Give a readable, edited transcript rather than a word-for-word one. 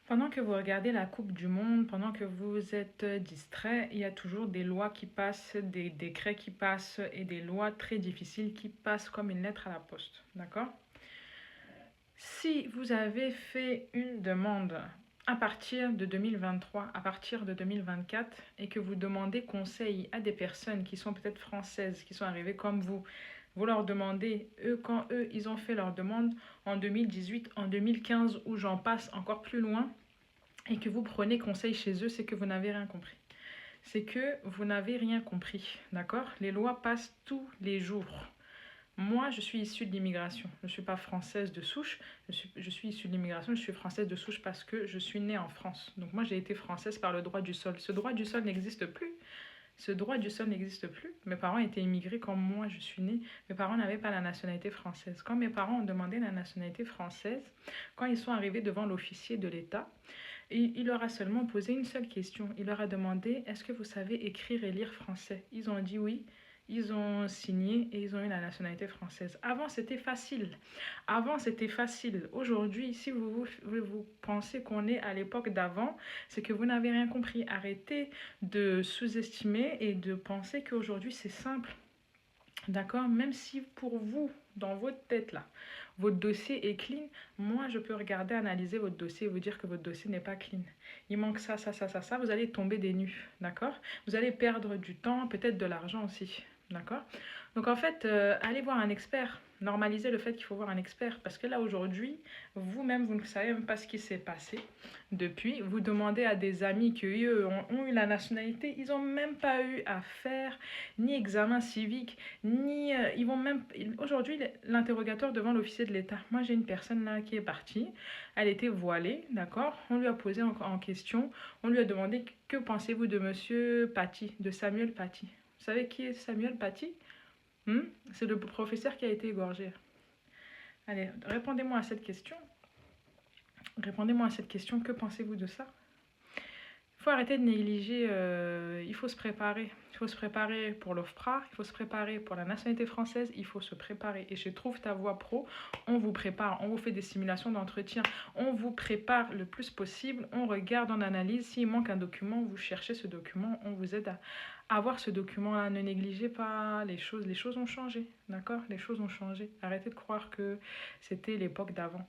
Pendant que vous regardez la Coupe du Monde, pendant que vous êtes distrait, il y a toujours des lois qui passent, des décrets qui passent et des lois très difficiles qui passent comme une lettre à la poste. D'accord? Si vous avez fait une demande à partir de 2023, à partir de 2024, et que vous demandez conseil à des personnes qui sont peut-être françaises, qui sont arrivées comme vous leur demandez, eux, quand eux, ils ont fait leur demande en 2018, en 2015, ou j'en passe encore plus loin, et que vous prenez conseil chez eux, c'est que vous n'avez rien compris. C'est que vous n'avez rien compris, d'accord? Les lois passent tous les jours. Moi, je suis issue de l'immigration. Je ne suis pas française de souche. Je suis issue de l'immigration. Je suis française de souche parce que je suis née en France. Donc moi, j'ai été française par le droit du sol. Ce droit du sol n'existe plus. Ce droit du sol n'existe plus. Mes parents étaient immigrés quand moi, je suis née. Mes parents n'avaient pas la nationalité française. Quand mes parents ont demandé la nationalité française, quand ils sont arrivés devant l'officier de l'État, il leur a seulement posé une seule question. Il leur a demandé, est-ce que vous savez écrire et lire français? Ils ont dit oui. Ils ont signé et ils ont eu la nationalité française. Avant, c'était facile. Avant, c'était facile. Aujourd'hui, si vous pensez qu'on est à l'époque d'avant, c'est que vous n'avez rien compris. Arrêtez de sous-estimer et de penser qu'aujourd'hui, c'est simple. D'accord? Même si pour vous, dans votre tête là, votre dossier est clean, moi je peux regarder, analyser votre dossier et vous dire que votre dossier n'est pas clean. Il manque ça, ça, ça, ça, ça, vous allez tomber des nues. D'accord? Vous allez perdre du temps, peut-être de l'argent aussi. D'accord? Donc en fait, allez voir un expert. Normalisez le fait qu'il faut voir un expert. Parce que là aujourd'hui, vous-même, vous ne savez même pas ce qui s'est passé depuis. Vous demandez à des amis qui eux ont eu la nationalité, ils n'ont même pas eu à faire ni examen civique, ni ils vont même aujourd'hui l'interrogatoire devant l'officier de l'État. Moi j'ai une personne là qui est partie, elle était voilée, d'accord. On lui a posé en question, on lui a demandé que pensez-vous de Monsieur Paty, de Samuel Paty. Vous savez qui est Samuel Paty? C'est le professeur qui a été égorgé. Allez, répondez-moi à cette question. Répondez-moi à cette question. Que pensez-vous de ça? Il faut arrêter de négliger. Il faut se préparer. Il faut se préparer pour l'OFPRA. Il faut se préparer pour la nationalité française. Il faut se préparer. Et chez Trouve ta voie pro, on vous prépare. On vous fait des simulations d'entretien. On vous prépare le plus possible. On regarde, on analyse. S'il manque un document, vous cherchez ce document. On vous aide à avoir ce document-là. Ne négligez pas les choses. Les choses ont changé. D'accord? Les choses ont changé. Arrêtez de croire que c'était l'époque d'avant.